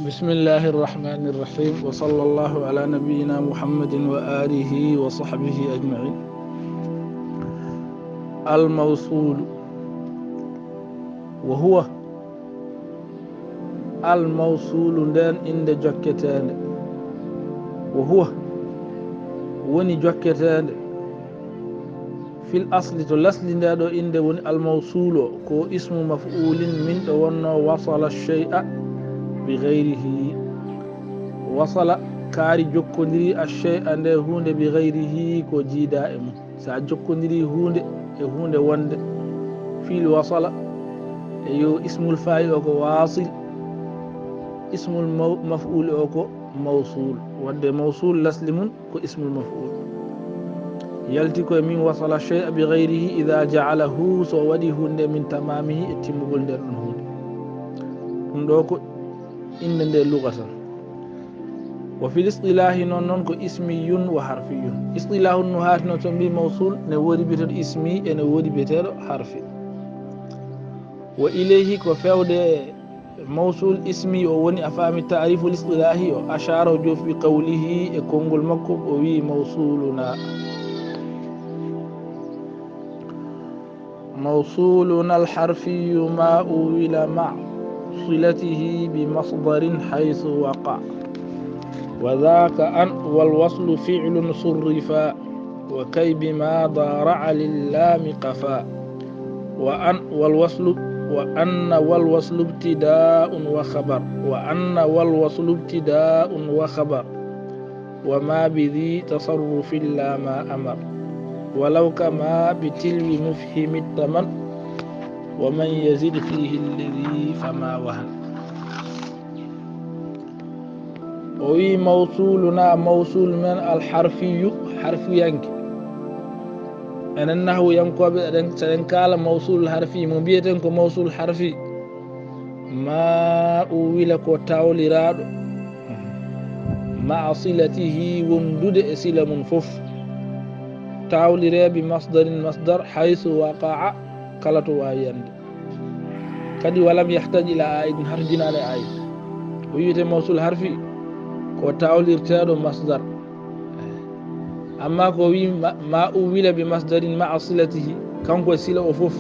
بسم الله الرحمن الرحيم وصلى الله على نبينا محمد وآله وصحبه أجمعين. الموصول وهو الموصول دان إند جكتان وهو وني جكتان في الأصل تلسل دادو إند وني الموصول كو اسم مفعول من ونو وصل الشيء بغيره وصل كاري جوكندري الشيء ande hunde بغيره كو جيدا ام سا جوكندري hunde wonde فيل وصل يو اسم الفاعل او واصل اسم المفعول او موصول ود موصول لسلم كو اسم المفعول يلتي كو من وصل الشيء بغيره اذا جعله سو ودي hunde من تمامه اتمغول der hunde ndoko inde lugha وفي الاصطلاح نون كو اسمي وحرفي. اصطلاح النحاة نون بي موصول نوري بيتر اسمي نوري بيتر حرفي. وإليه كو فاود موصول اسمي وني أفهم التعريف الاصطلاحي أشار جو في قوله كونغول مكو وي موصولنا الحرفي ما أول مع صلته بمصدر حيث وقع وذاك أن والوصل فعل صرفا وكي بما ضارع للام قفا وأن والوصل ابتداء وخبر وخبر وما بذي تصرف لا ما أمر ولو كما بتلو مفهم التمن ومن يزد فيه الذي فما وهن. وي موصولنا موصول من الحرفي حرفي ينك أنه ينكو سنكال موصول الحرفي مبيتن كو موصول حرفي ما أولك وتاولي راد مع صلته وندد سلة منفف تاولي راد بمصدر حيث وقع كالت وايند كدي ولم يحتاج إلى آيد حرفنا لآيد ويتم موصول حرفي ko tawlirteɗo masdar amma ko wi ma uwila bi masdarin ma silatihi kanko sila o fof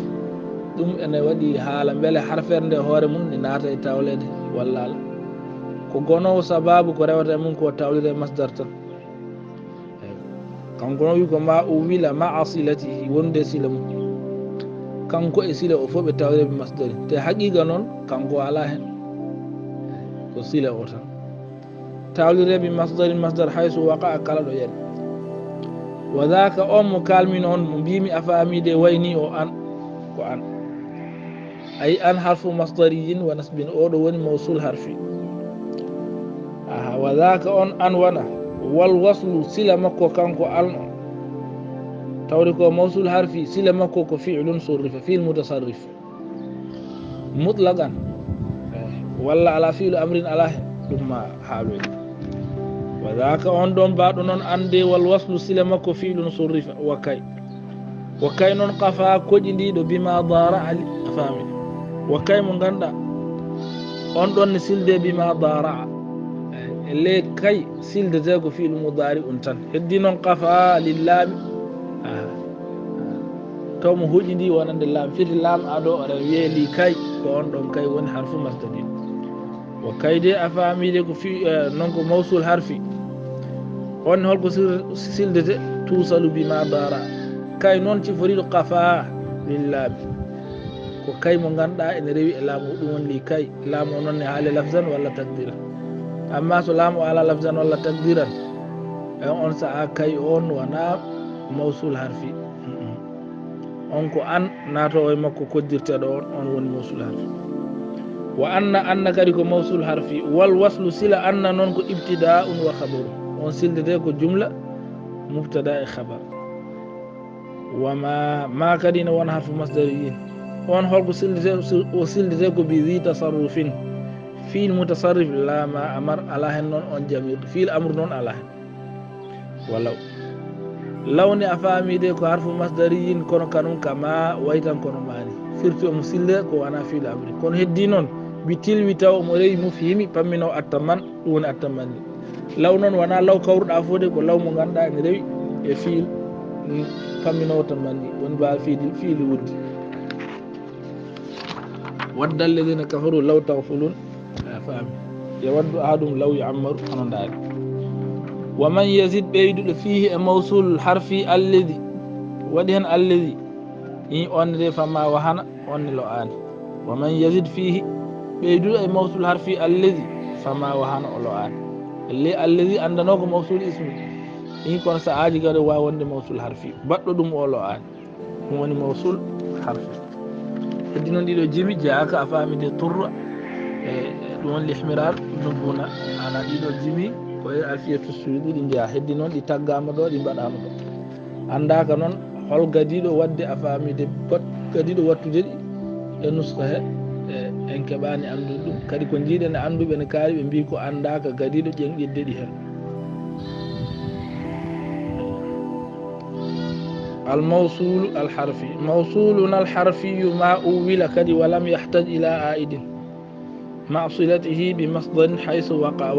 ɗum ene waɗi haala beele harferde hoore mum ne naata e tawlede wallala ko gonowo sababu ko rewata mum ko tawlire masdar tan kanko no wi ko ma uwila ma silatihi wonde sila mum kanko e sila o fof ɓe tawlire bi masdarin te haqiqa noon kanko ala hen ko sila o tan tawlire bi masdar hayso waqa kala ɗo yani وذاك كالمين on mo mbimi afamide wayni o an ko an ay an harfu masdariyin wa nasbin oɗo woni mawsul harfi وذاك an wana wal waslu sila makko kanko an tawri ko mawsul harfi sila makko ko fi'lun surrifa fi'l mutasarrif mutlaqan walla ala fi'l amrin ala ɗum ma haalu وذاك دون بعد نون أندي والوصل سلمك فيل صرف وكاي نون قفا كوجندي دو بما ضارع فامي وكاي من غندا دون سيلدي بما ضارع اللي كاي سيلدي زاكو فيل مضارع انتن هدي نون قفا لله توم هوجندي ونند اللام في اللام ادو ويلي كاي دون كاي ون حرف مستدين وكاي دي افامي دي في نونكو موصول حرفي on holko sildete tusalu bima dara kay non ci forido qafa lillahi ko kay mo ganda ene rewi e laamu ɗum woni kay laamu non ne haale lafzan walla takdiran amma so laamu ala lafzan walla takdiran on saa kay on wana mawsul harfi on ko an nato e makko koddirteɗo on woni mawsul harfi wa anna kadi ko mawsul harfi wal waslu sila anna non ko ibtida'un wa khabaru on sildete ko jumla mubtada e khabar wama ma kadi no won harfu masdariyin on holko sildete ko bi zi tasarrufin fi'l mutasarrif la ma amar ala hen non on jamir fi'l amr non ala hen walaw lawni afamide ko harfu masdariyin kono kanum kama waytan kono mani firti o silde ko wana fi'l amri kono heddi non bitilwi taw mo rewi mufhimi pammino attaman ɗum attamanni law noon wona law kawruɗa fode ko law mo ganduɗa ene rewi e fiil pamminowo tamanni woni mbawa fiili wuddi wadda alladina kafaru law taghfulun faami yawaddu ahadum law yu'ammaru hono ndaari wa man yazid ɓeyduɗo fihi e mawsul harfi alladi waɗi hen alladi i onde fama wahana onni lo ani wa man yazid fihi ɓeyduɗo e mawsul harfi alladi fama wahana o lo ani le alladi andano ko mawsul ismi in kono sa aji gade wawi wonde mawsul harfi baɗɗo ɗum o lo ani ɗum woni mawsul harfi heddi noon ɗiɗo jimi jaaka a famide turra e ɗum woni lihmirar nubbuna ana ɗiɗo jimi koye alfiyatu suyuɗi ɗi jeeya heddi noon ɗi taggama ɗo ɗi mbaɗama ɗo andaka noon hol gadiɗo wadde a famide gadiɗo wattude ɗi e nuska he en keɓani andude ɗum kadi ko jiiɗen e anduɓe ne kaari ɓe mbi ko andaka gadiɗo ƴenƴidde ɗi hen الموصول الحرفي موصولنا الحرفي ما أول كدي ولم يحتاج إلى عائد مع صلته بمصدر حيث وقع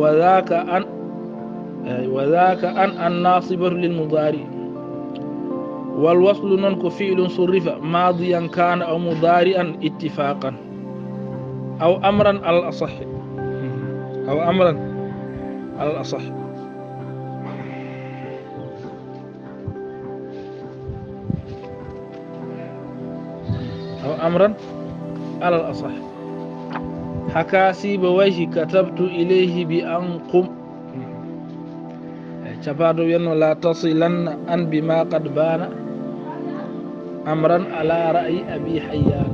وذاك أن الناصب للمضارع والوصل ننك فعل صرف ماضيا كان أو مضارعا اتفاقا أو أمرا على الأصح أو أمرا على الأصح أو أمرا على الأصح حكى سيبويه كتبت إليه بأنقم شفاده ينو لا تصلن أن بما قد بان أمرا على رأي أبي حيان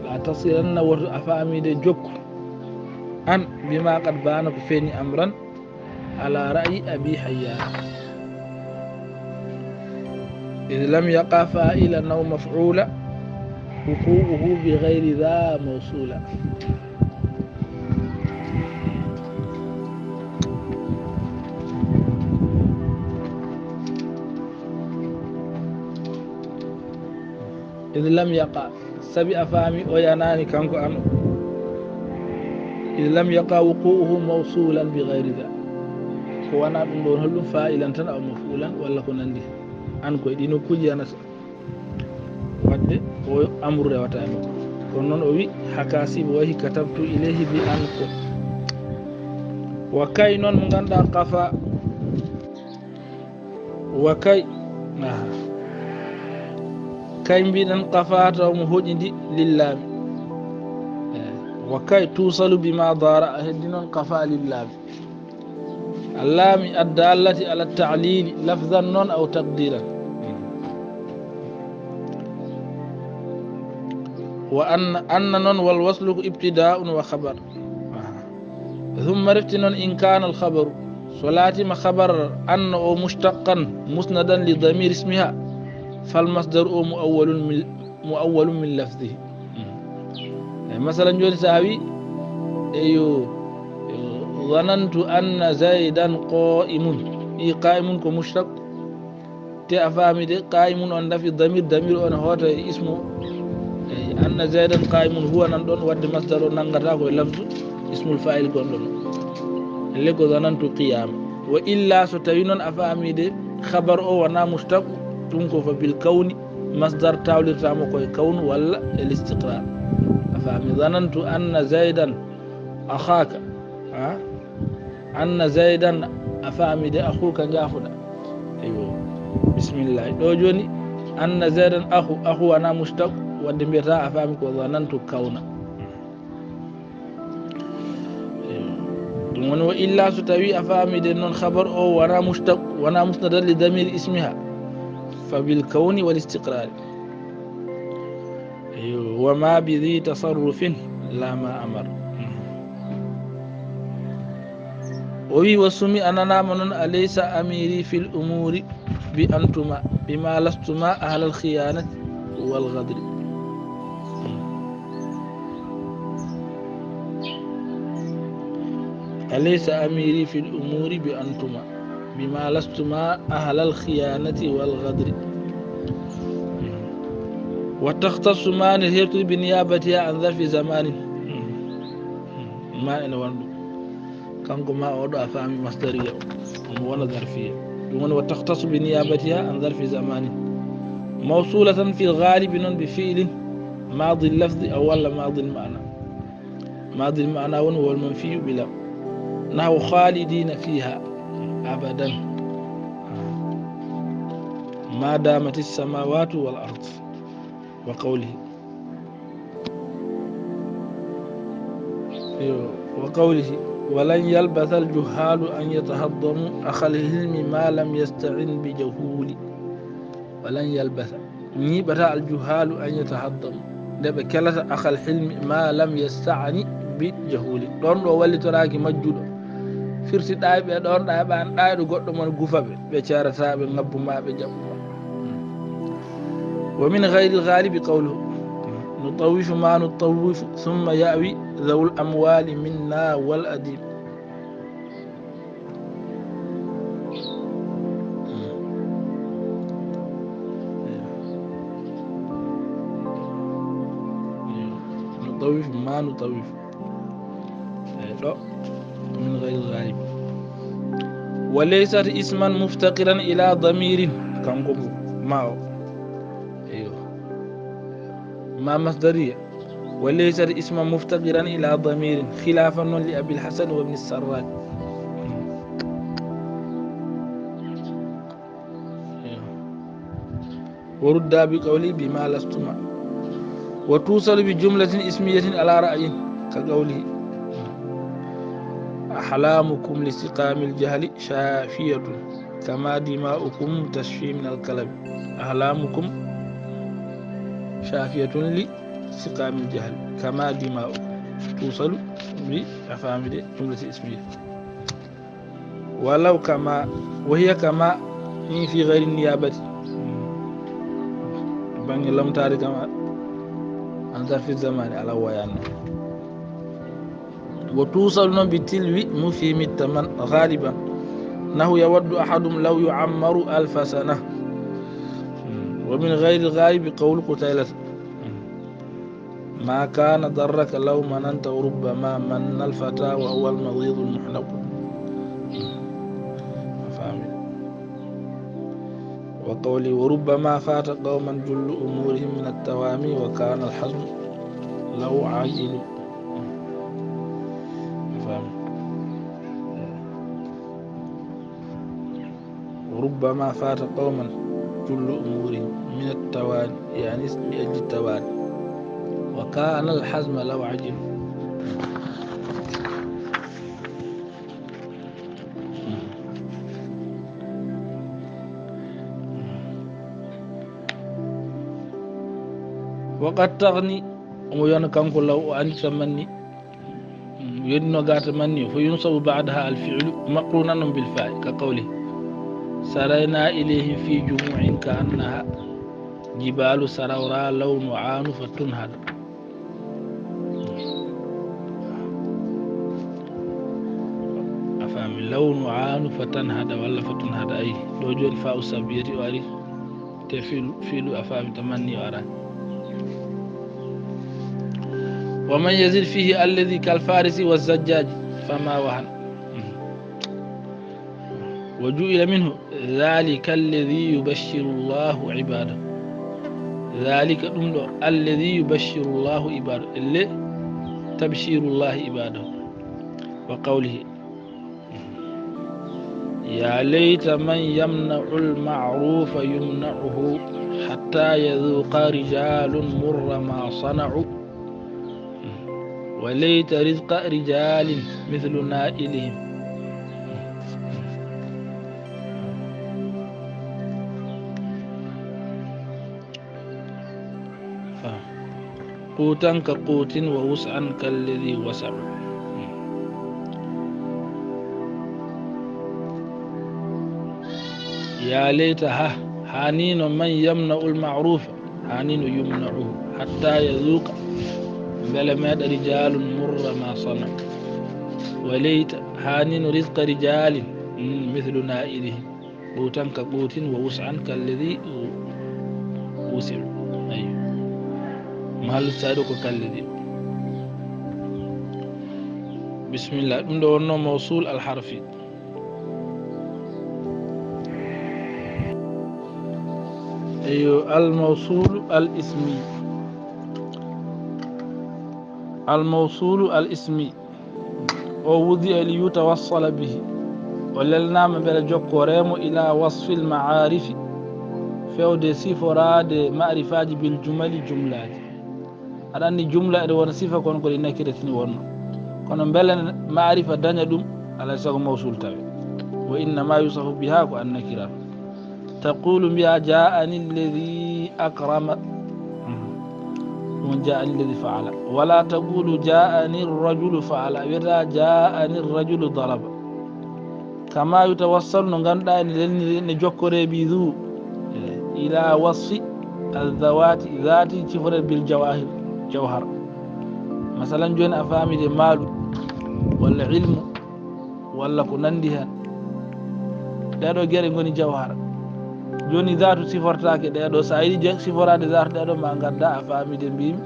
لا تصلن وأفامي دي جوك أن بما قد بان كفيني أمرا على رأي أبي حيان إذ لم يقع فاعلا أو مفعولا وقوعه بغير ذا موصولا إذ لم يقع سبي أفامي ويناني كانكو أنو إذ لم يقع وقوعه موصولا بغير ذا هو أنا بندور هلو فاعلا أو مفعولا ولا كنندي أنكو يدينو كوجي أنا wadde o amru rewatami kono noon o wi hakasibo wahi katabtu ilayhi bi anko wa kay noon mo ganduɗa kafa wa kay kay mbiɗen kafa taw mo hoƴidi lillaami wa kay tusalu bima dara heddi noon kafa lillaami allami addallati ala ta'lili lafzan noon aw taqdiran وأن نون والوصل ابتداء وخبر ثم رفتن إن كان الخبر صلاتي ما خبر أن أو مشتقا مسندا لضمير اسمها فالمصدر أو مؤول من لفظه مثلا جوني ساوي ظننت أن زيدا قائم قائم كمشتق تأفامي دي قائم أن في ضمير أن هو اسمه أن زيدا قائم هو نندون ود مصدر نغتا كو لفظ اسم الفاعل غوندون ليكو ظننت قيام وإلا ستوينون أفامي دي خبر أو ونا مشتق تنكو فبالكون مصدر تاولي تامو كوي كون ولا الاستقرار أفامي ظننت أن زيدا أخاك أن زيدا أفامي دي أخوك جافنا أيوه بسم الله دو جوني أن زيدا أخو أنا مشتق wadde mbiyata a faami ko zanantu kawna ɗum woni wa illa so tawi a faamide noon habar o wona mushtaq wona musnadar li damir ismiha fa bil kawni wal istiqrari wa ma bi dhi tasarrufin la ma amar o wi wa sumi ananama noon alaysa amiri fil umuri bi antuma bima lastuma ahla al khiyanati wal ghadri أليس أميري في الأمور بأنتما بما لستما أهل الخيانة والغدر وتختص مان الهيرت بنيابتها عن ظرف زمان ما إن وندو كانكو ما أودو أفهم مصدرية ولا ظرفية وتختص بنيابتها عن ظرف زمان موصولة في الغالب بفعل ماضي اللفظ أو ولا ماضي المعنى ماضي المعنى هو المنفي بلا نحو خالدين فيها أبدا ما دامت السماوات والأرض وقوله ولن يلبث الجهال أن يتهضموا أخ الهلم ما لم يستعن بجهول ولن يلبث نيبتا الجهال أن يتهضموا دبا كلتا أخ الحلم ما لم يستعن بجهول دون دو ولي تراكي مجدو firti ɗaaɓe ɗon ɗaaɓan ɗaaɗo goɗɗo mon gufaɓe ɓe carataɓe ngabbu maɓe jaɓɓuma wa min gayri lghalibi qawluhu nutawifu ma nutawifu thumma yawi dhawu lamwali minna wal adib nutawifu ma nutawifu ɗo من غير الغالب وليست اسما مفتقرا إلى ضمير كنقوم معه أيوه ما مصدرية وليست اسما مفتقرا إلى ضمير خلافا لأبي الحسن وابن السراج أيوه. ورد بقولي بما لستما وتوصل بجملة اسمية على رأي كقوله أحلامكم لسقام الجهل شافية كما دماؤكم تشفي من الكلب أحلامكم شافية لسقام الجهل كما دماؤكم توصل بأفهام جملة اسمية ولو كما وهي كما في غير النيابة بني لم تارك كما أنظر في الزمان على ويانا وتوصل بتلوي مفهم التمن غالبا انه يود احدهم لو يعمر 1000 سنة ومن غير الغالب قول قتيلة ما كان ضرك لو مننت وربما من الفتى وهو المغيض المحنق وقولي وربما فات قوما جل امورهم من التوامي وكان الحزم لو عاجل وربما فات قوما كل أمورهم من التواني يعني لأجل التواني وكان الحزم لو عجل وقد تغني وينكنك لو أن تمني ينغات مني فينصب بعدها الفعل مقرونا بالفاء كقوله سرينا إليهم في جموع كأنها جبال سرورا لون عان فتنهد أفهم لون عان فتنهد ولا فتنهد أي دوجون فاء السبية واري تفيل أفهم تمني وارا ومن يزل فيه الذي كالفارس والزجاج فما وهن وجئل منه ذلك الذي يبشر الله عباده ذلك الذي يبشر الله عباده اللي تبشير الله عباده وقوله يا ليت من يمنع المعروف يمنعه حتى يذوق رجال مر ما صنعوا وليت رزق رجال مثل نائلهم قوتا كقوت ووسعا كالذي وسع يا ليتها حنين من يمنع المعروف حنين يمنعه حتى يذوق بل ماد رجال مر ما صنع وليت حنين رزق رجال مثل نائلهم قوتا كقوت ووسعا كالذي وسع أيوه محل السادق كالذي بسم الله عنده موصول الحرفي أيوه الموصول الاسمي الموصول الاسمي ووضع ليتوصل به وللنام بلا جوكوريمو إلى وصف المعارف فيود صفراد معرفات بالجمل جملات أراني جملة إذا صفة كون كل نكرتني ورنا كون بلا معرفة دنيا دوم على ساق موصول تاوي وإنما يوصف بها كأن نكرة تقول بها جاءني الذي أكرم من جاءني الذي فعل ولا تقول جاءني الرجل فعل ولا جاءني الرجل ضرب كما يتوصل نغندا نجوكوري بذو إلى وصف الذوات ذات صفر بالجواهر جوهر مثلا جون أفامي دي مال ولا علم ولا كنندها دادو جري غوني جوهر جوني ذات صفرتاك دادو سايدي صفرات ذات دادو ما غندا أفامي دي بيم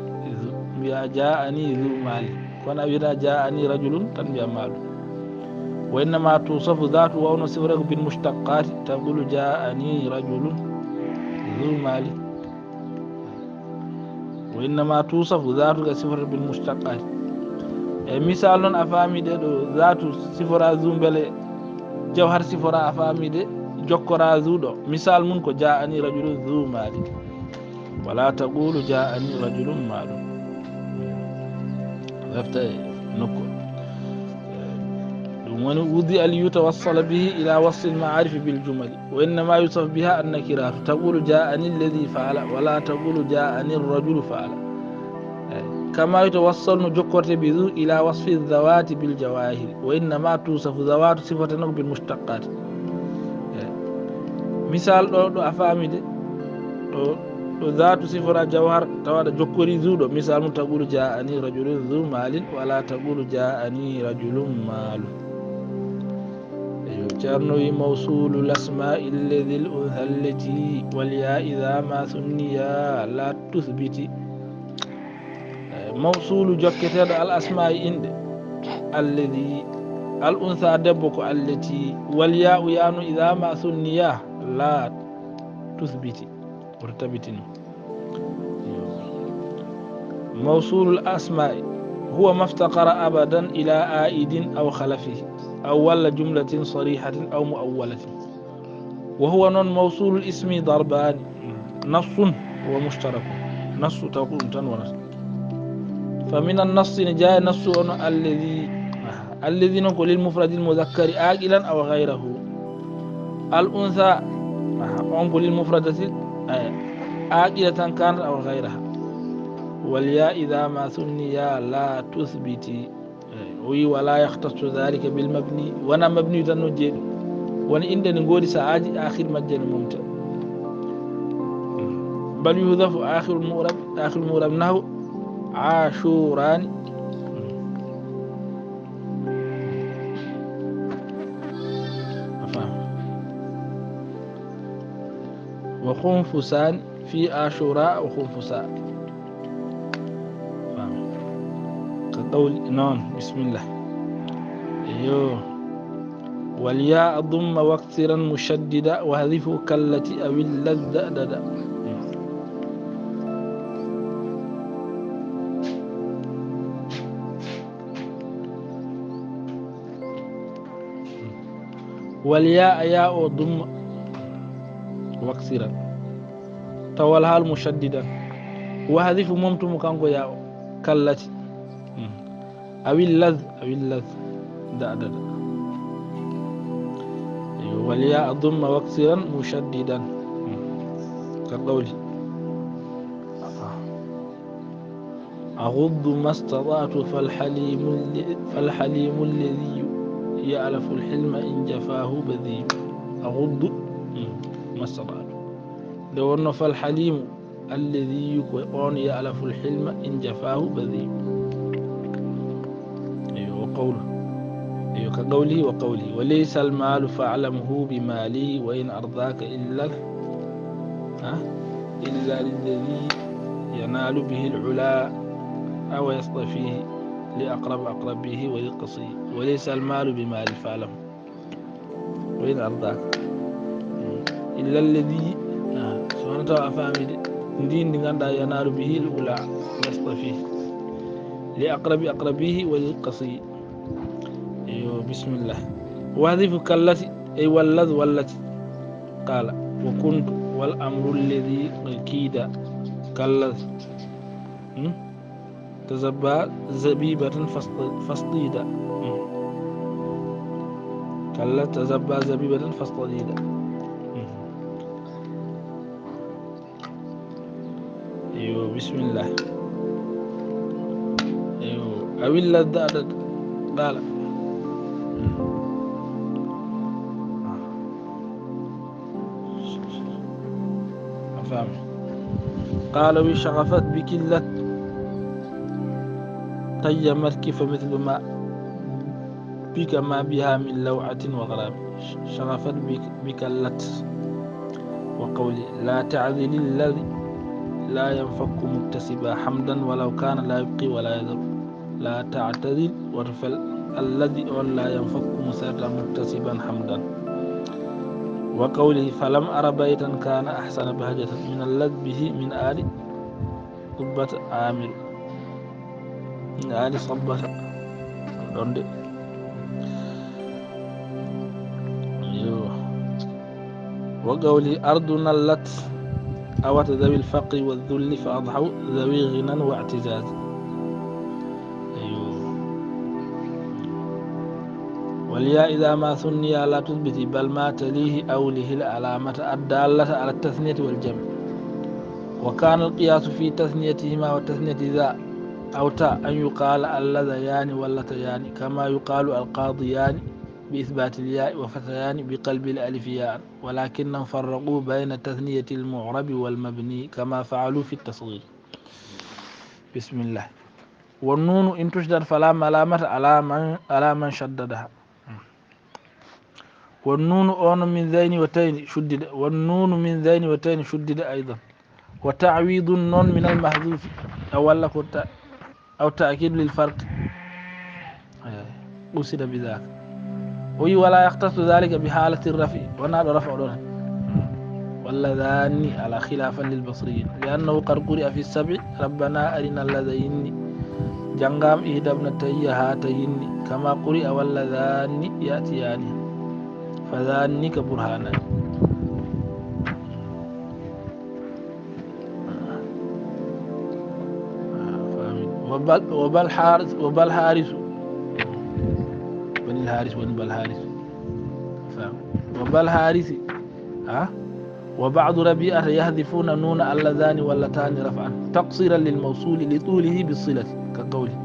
بيا جاءني ذو مال كنا بيا جاءني رجل تنبيا مال وإنما توصف ذات وأن صفره بالمشتقات تقول جاءني رجل ذو مال وإنما توصف ذات صفر بالمشتقات مثال أفامي دي ذات صفر ذو بل جوهر صفر أفامي دي جوكرا ذو دو مثال منكو جاءني رجل ذو مال ولا تقول جاءني رجل مال لفتة نكو وضع ليتوصل به إلى وصف المعارف بالجمل وإنما يوصف بها النكرات تقول جاءني الذي فعل ولا تقول جاءني الرجل فعل كما يتوصل جكرت بذو إلى وصف الذوات بالجواهر وإنما توصف ذوات صفة بالمشتقات مثال دو أفامي دي ذات صفة جوهر تواد جكري ذو دو مثال تقول جاءني رجل ذو مال ولا تقول جاءني رجل مال جرنوي موصول الأسماء الذي الأنثى التي والياء إذا ما ثنيا لا تثبت موصول جكتر الأسماء عند الذي الأنثى دبك التي والياء يانو إذا ما ثنيا لا تثبت ورتبتن موصول الأسماء هو ما افتقر أبدا إلى آئد أو خلفه أول جملة صريحة أو مؤولة وهو نون موصول الاسم ضربان نص ومشترك نص تقول تنونس فمن النص جاء نص الذي نقول للمفرد المذكر عاقلا أو غيره الأنثى نقول للمفردة عاقلة كانت أو غيرها والياء إذا ما ثنيا لا تثبتي ولا يختص ذلك بالمبني وانا مبني تنجد وانا عندنا نقول ساعات آخر مجن ممتع بل يضاف آخر المورب نحو عاشوران وخنفسان في عاشوراء وخنفسان كقول نعم بسم الله ايوه والياء ضم واكثرا مشددا وهذف كالتي او اللذ والياء ياء ضم واكثرا تولها المشددا وهذف ممتم كانكو ياء كالتي أو اللذ دا والياء ضم واكسرا مشددا كقول أغض ما استطعت فالحليم الذي يألف الحلم إن جفاه بذيب أغض ما استطعت لو أنه فالحليم الذي يكون يألف الحلم إن جفاه بذيب كقوله وقوله وليس المال فاعلمه بمالي وإن أرضاك إلا للذي ينال به العلا أو يصطفيه لأقرب به ويقصي وليس المال بمال فاعلم وين أرضاك إلا الذي سبحانه وتعالى أفهمي دين غاندا ينال به الأولى يصطفيه لأقربه وللقصي. أيوه بسم الله. واذف كالتي أي والتي قال وكنت والأمر الذي كيد كالذي تزبى زبيبة فاصطيدا كلا تزبى زبيبة فاصطيدا. أيوه بسم الله. أيوه أو اللذة قال أفهم قال وشغفت بكلة تيمت كيف مثل ما بك ما بها من لوعة وغرام شغفت بكلة وقولي لا تعذل الذي لا ينفك مكتسبا حمدا ولو كان لا يبقي ولا يذر لا تعتذل وارفل الذي لا ينفك مسرا مكتسبا حمدا. وقوله فلم أر بيتا كان أحسن بهجة من الذي به من آل صبة عامر من آل صبة. وقوله أرضنا التي أوت ذوي الفقر والذل فأضحوا ذوي غنى واعتزاز. والياء إذا ما ثني لا تثبت بل ما تليه أو له العلامة الدالة على التثنية والجمع. وكان القياس في تثنيتهما وتثنية ذا أو تاء أن يقال اللذيان واللتيان كما يقال القاضيان بإثبات الياء وفتيان بقلب الألف ياء ولكنهم فرقوا بين تثنية المعرب والمبني كما فعلوا في التصغير. بسم الله. والنون إن تشدد فلا ملامة على من شددها. والنون أون من ذين وتين شدد والنون من ذين وتين شدد أيضا. وتعويض النون من المحذوف أو تأكيد للفرق قصد بذاك. ولا يختص ذلك بحالة الرفع ونال رفع دونه واللذان على خلافا للبصريين لأنه قد قرئ في السبع ربنا أرنا اللذين جنغام إهدى ابنتي هاتين كما قرئ واللذان يأتيان فذانك برهانا. وبل حارث بن الحارث وبل حارث وبل حارث وبعض ربيعة يهذفون نون اللذان واللتان رفعا تقصيرا للموصول لطوله بالصلة كقوله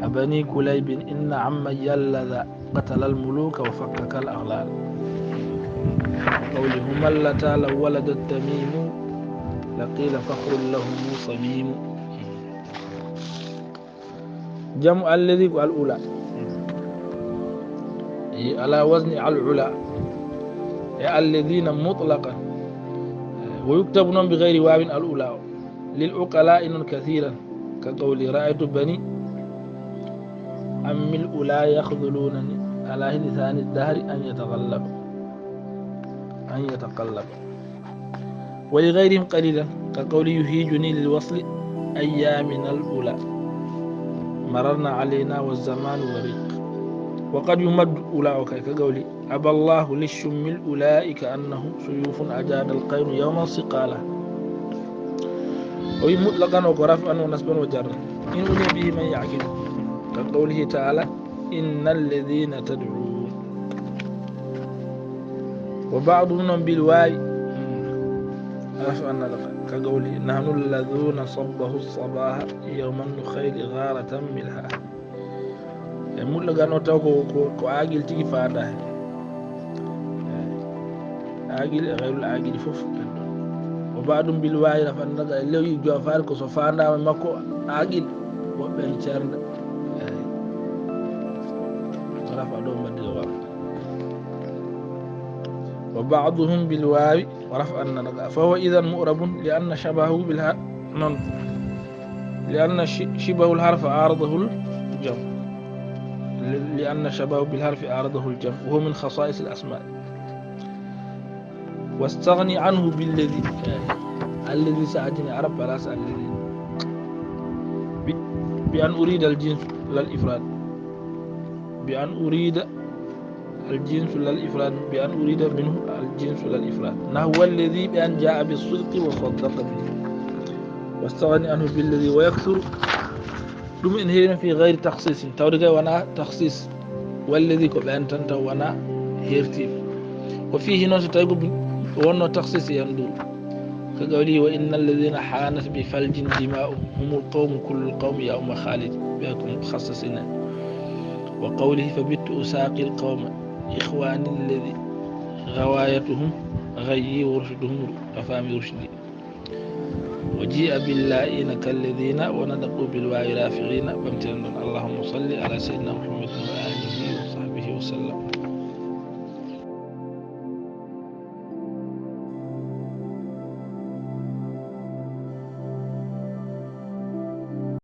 أبني كليب إن عم يلذ قتل الملوك وفكك الأغلال. قولهما اللتان لو ولد التميم لقيل فخر لهم صميم. جمع الذي الأولى على وزن العلا الذين مطلقا ويكتبون بغير واو الأولى للعقلاء كثيرا كقول رأيت بني أم الأولى يخذلونني على لسان الدهر أن يتقلب ولغيرهم قليلا كقول يهيجني للوصل أيامنا الأولى مررنا علينا والزمان وريق. وقد يمد أولئك كقولي أبى الله للشم أولئك أنه سيوف أجاد القين يوما سقالا. ومطلقا وقرفا ونسبا وجرا إن أولي به من يعقل كقوله تعالى إن الذين تدعون. وبعضهم بالواي رفعا كقوله نحن الذين صبه الصباح يوم النخيل غارة ملها مطلقا نوتاو كو عاقل تيجي فادا عاقل غير العاقل فوف. وبعضهم بالواي رفعا لو يجوا فاركو سفانا مكو عاقل وبين شارنا رفع دوم بدلوا. وبعضهم بالواو ورفعا فهو إذا مؤرب لأن شبهه لأن شبه الحرف عارضه الجمع لأن شبهه بالحرف أعرضه الجمع وهو من خصائص الأسماء. واستغني عنه بالذي الذي ساعدني عرب على الذي بأن أريد الجنس لا الإفراد، بأن أريد الجنس لا الإفراد، بأن أريد منه الجنس لا الإفراد. نحو الذي بأن جاء بالصدق وصدق به. واستغني عنه بالذي ويكثر دم إن في غير تخصيص تورجا وانا تخصيص والذي كبان تنتا وانا هيرتيب. وفيه نوت تايب وانا تخصيص يندور كقوله وإن الذين حانت بفلج دماؤهم هم القوم كل القوم يوم خالد بكم مخصصين. وقوله فبت أساقي القوم إخواني الذي غوايتهم غيي ورشدهم أفامي رشدي. وجيء باللائين كالذين وندقوا بالواو رافعين. اللهم صل على سيدنا محمد وآله وصحبه وسلم.